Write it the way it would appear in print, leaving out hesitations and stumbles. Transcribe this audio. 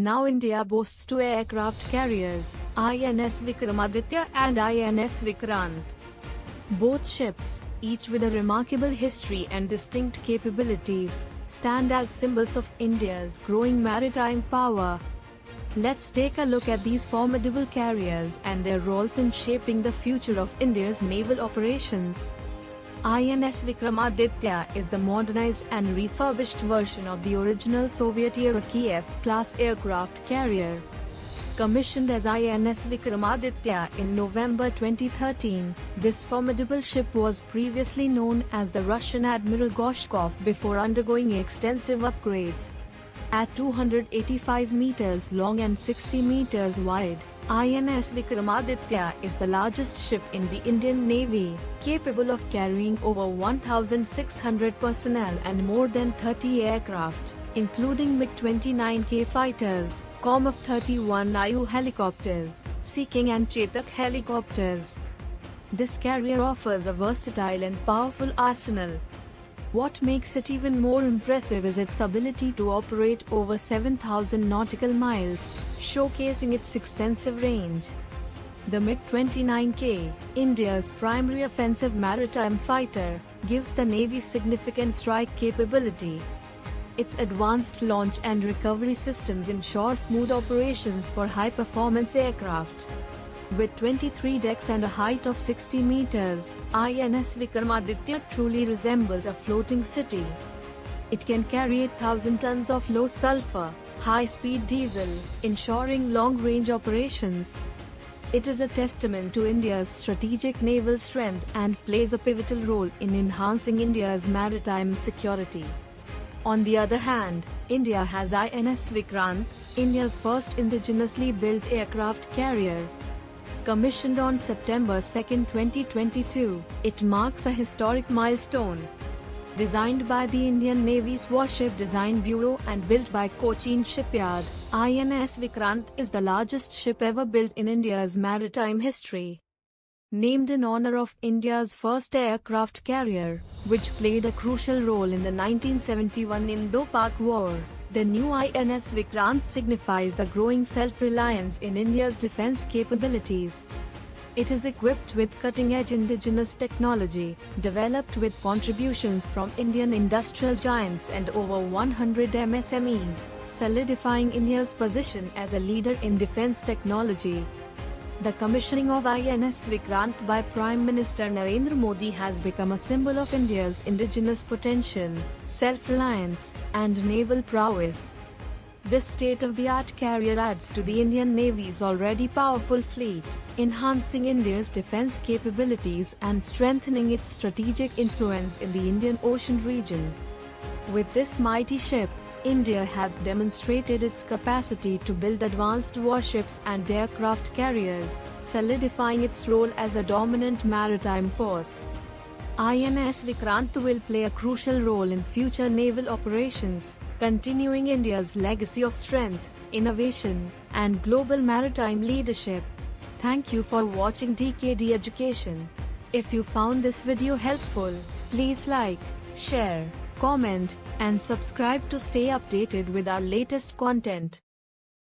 Now India boasts two aircraft carriers, INS Vikramaditya and INS Vikrant. Both ships, each with a remarkable history and distinct capabilities, stand as symbols of India's growing maritime power. Let's take a look at these formidable carriers and their roles in shaping the future of India's naval operations. INS Vikramaditya is the modernized and refurbished version of the original Soviet-era Kiev-class aircraft carrier. Commissioned as INS Vikramaditya in November 2013, this formidable ship was previously known as the Russian Admiral Gorshkov before undergoing extensive upgrades. At 285 meters long and 60 meters wide, INS Vikramaditya is the largest ship in the Indian Navy, capable of carrying over 1,600 personnel and more than 30 aircraft, including MiG-29K fighters, COMF-31IU helicopters, Sea King and Chetak helicopters. This carrier offers a versatile and powerful arsenal. What makes it even more impressive is its ability to operate over 7,000 nautical miles, showcasing its extensive range. The MiG-29K, India's primary offensive maritime fighter, gives the Navy significant strike capability. Its advanced launch and recovery systems ensure smooth operations for high-performance aircraft. With 23 decks and a height of 60 meters, INS Vikramaditya truly resembles a floating city. It can carry 8,000 tons of low-sulfur, high-speed diesel, ensuring long-range operations. It is a testament to India's strategic naval strength and plays a pivotal role in enhancing India's maritime security. On the other hand, India has INS Vikrant, India's first indigenously built aircraft carrier. Commissioned on September 2, 2022, it marks a historic milestone. Designed by the Indian Navy's Warship Design Bureau and built by Cochin Shipyard, INS Vikrant is the largest ship ever built in India's maritime history. Named in honor of India's first aircraft carrier, which played a crucial role in the 1971 Indo-Pak War, the new INS Vikrant signifies the growing self-reliance in India's defense capabilities. It is equipped with cutting-edge indigenous technology, developed with contributions from Indian industrial giants and over 100 MSMEs, solidifying India's position as a leader in defense technology. The commissioning of INS Vikrant by Prime Minister Narendra Modi has become a symbol of India's indigenous potential, self-reliance, and naval prowess. This state-of-the-art carrier adds to the Indian Navy's already powerful fleet, enhancing India's defense capabilities and strengthening its strategic influence in the Indian Ocean region. With this mighty ship, India has demonstrated its capacity to build advanced warships and aircraft carriers, solidifying its role as a dominant maritime force. INS Vikrant will play a crucial role in future naval operations, continuing India's legacy of strength, innovation, and global maritime leadership. Thank you for watching DKD Education. If you found this video helpful, please like, share, comment, and subscribe to stay updated with our latest content.